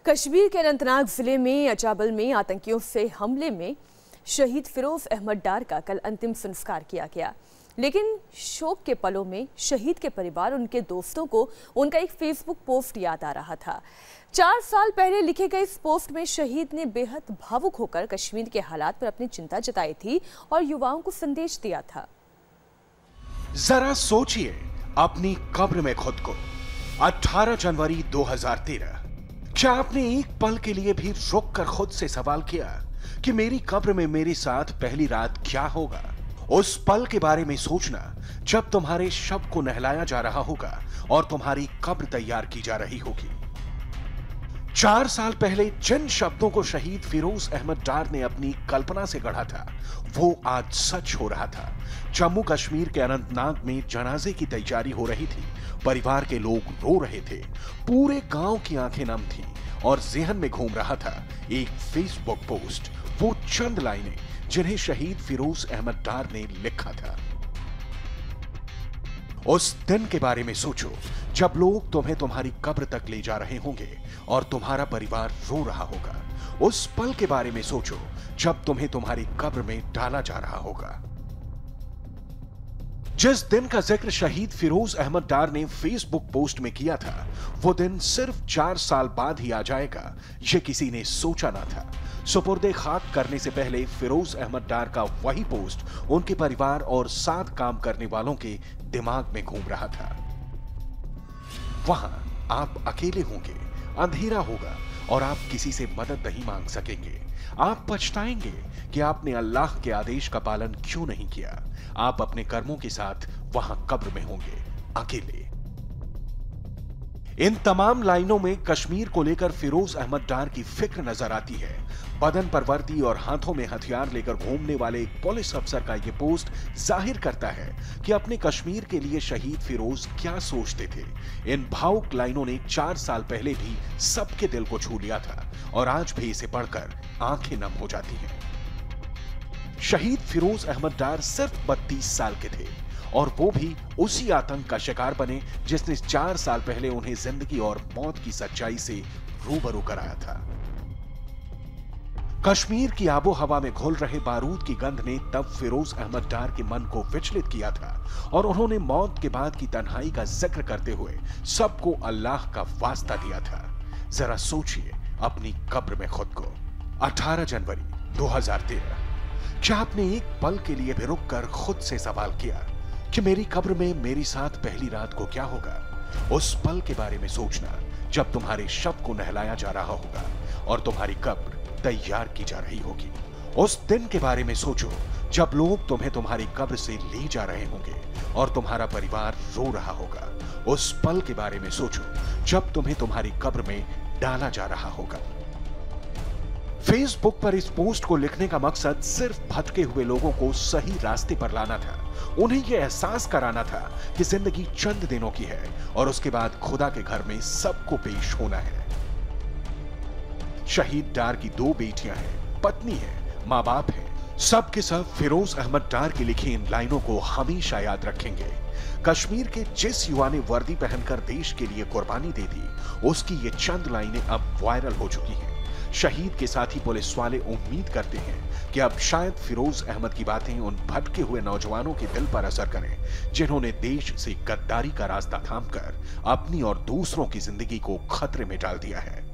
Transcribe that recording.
कश्मीर के अनंतनाग जिले में अचाबल में आतंकियों से हमले में शहीद फिरोज अहमद डार का कल अंतिम संस्कार किया गया। लेकिन शोक के पलों में शहीद के परिवार और उनके दोस्तों को उनका एक फेसबुक पोस्ट याद आ रहा था। 4 साल पहले लिखे गए इस पोस्ट में शहीद ने बेहद भावुक होकर कश्मीर के हालात पर अपनी चिंता जताई थी और युवाओं को संदेश दिया था। जरा सोचिए अपनी कब्र में खुद को। 18 जनवरी 2013। क्या आपने एक पल के लिए भी रुक कर खुद से सवाल किया कि मेरी कब्र में मेरे साथ पहली रात क्या होगा? उस पल के बारे में सोचना जब तुम्हारे शव को नहलाया जा रहा होगा और तुम्हारी कब्र तैयार की जा रही होगी। 4 साल पहले जिन शब्दों को शहीद फिरोज अहमद डार ने अपनी कल्पना से गढ़ा था, वो आज सच हो रहा था। जम्मू कश्मीर के अनंतनाग में जनाजे की तैयारी हो रही थी। परिवार के लोग रो रहे थे, पूरे गांव की आंखें नम थीं और ज़हन में घूम रहा था एक फेसबुक पोस्ट, वो चंद लाइनें जिन्हें शहीद फिरोज अहमद डार ने लिखा था। उस दिन के बारे में सोचो जब लोग तुम्हें तुम्हारी कब्र तक ले जा रहे होंगे और तुम्हारा परिवार रो रहा होगा। उस पल के बारे में सोचो जब तुम्हें तुम्हारी कब्र में डाला जा रहा होगा। जिस दिन का जिक्र शहीद फिरोज अहमद डार ने फेसबुक पोस्ट में किया था, वो दिन सिर्फ 4 साल बाद ही आ जाएगा, ये किसी ने सोचा ना था। सुपुर्दे खाक करने से पहले फिरोज अहमद डार का वही पोस्ट उनके परिवार और साथ काम करने वालों के दिमाग में घूम रहा था। वहां आप अकेले होंगे, अंधेरा होगा और आप किसी से मदद नहीं मांग सकेंगे। आप पछताएंगे कि आपने अल्लाह के आदेश का पालन क्यों नहीं किया। आप अपने कर्मों के साथ वहां कब्र में होंगे, अकेले। इन तमाम लाइनों में कश्मीर को लेकर फिरोज अहमद डार की फिक्र नजर आती है। बदन पर वर्दी और हाथों में हथियार लेकर घूमने वाले एक पुलिस अफसर का यह पोस्ट जाहिर करता है कि अपने कश्मीर के लिए शहीद फिरोज क्या सोचते थे। इन भावुक लाइनों ने 4 साल पहले भी सबके दिल को छू लिया था और आज भी इसे पढ़कर आंखें नम हो जाती हैं। शहीद फिरोज अहमद डार सिर्फ 32 साल के थे और वो भी उसी आतंक का शिकार बने जिसने 4 साल पहले उन्हें जिंदगी और मौत की सच्चाई से रूबरू कराया था। कश्मीर की आबो हवा में घुल रहे बारूद की गंध ने तब फिरोज अहमद डार के मन को विचलित किया था और उन्होंने मौत के बाद की तन्हाई का जिक्र करते हुए सबको अल्लाह का वास्ता दिया था। जरा सोचिए अपनी कब्र में खुद को। 18 जनवरी 2013। क्या आपने एक पल के लिए भी रुक कर खुद से सवाल किया कि मेरी कब्र में मेरी साथ पहली रात को क्या होगा? उस पल के बारे में सोचना जब तुम्हारे शव को नहलाया जा रहा होगा और तुम्हारी कब्र तैयार की जा रही होगी। उस दिन के बारे में सोचो जब लोग तुम्हें तुम्हारी कब्र से ले जा रहे होंगे और तुम्हारा परिवार रो रहा होगा। उस पल के बारे में सोचो जब तुम्हें तुम्हारी कब्र में डाला जा रहा होगा। फेसबुक पर इस पोस्ट को लिखने का मकसद सिर्फ भटके हुए लोगों को सही रास्ते पर लाना था। उन्हें यह एहसास कराना था कि जिंदगी चंद दिनों की है और उसके बाद खुदा के घर में सबको पेश होना है। शहीद डार की 2 बेटियां हैं, पत्नी है, मां बाप है। सब के सब फिरोज अहमद डार की लिखी इन लाइनों को हमेशा याद रखेंगे। कश्मीर के जिस युवा ने वर्दी पहनकर देश के लिए कुर्बानी दे दी, उसकी ये चंद लाइनें अब वायरल हो चुकी हैं। शहीद के साथी पुलिस वाले उम्मीद करते हैं कि अब शायद फिरोज अहमद की बातें उन भटके हुए नौजवानों के दिल पर असर करें जिन्होंने देश से गद्दारी का रास्ता थामकर अपनी और दूसरों की जिंदगी को खतरे में डाल दिया है।